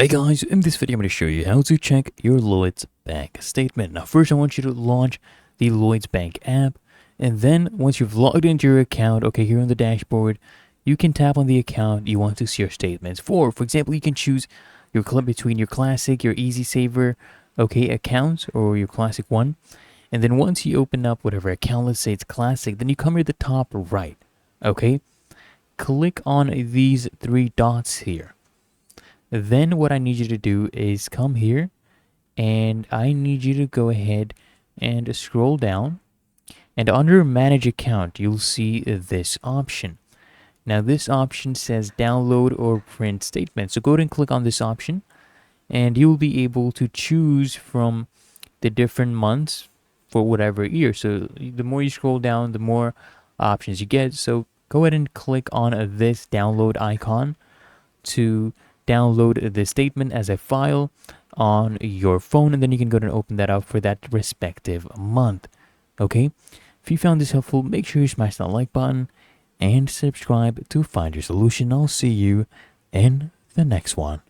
Hey guys, in this video I'm going to show you how to check your Lloyds Bank statement. Now first I want you to launch the Lloyds Bank app, and then once you've logged into your account, okay, here on the dashboard, you can tap on the account you want to see your statements for. For example, you can choose your clip between your classic, your easy saver, okay, accounts, or your classic one. And then once you open up whatever account, let's say it's classic, then you come here to the top right, okay? Click on these three dots here. Then what I need you to do is come here, and I need you to go ahead and scroll down, and under manage account you'll see this option. Now this option says download or print statement, so go ahead and click on this option, and you'll be able to choose from the different months for whatever year. So the more you scroll down, the more options you get. So go ahead and click on this download icon to download the statement as a file on your phone, and then you can go ahead and open that up for that respective month. Okay, if you found this helpful, make sure you smash that like button and subscribe to Find Your Solution. I'll see you in the next one.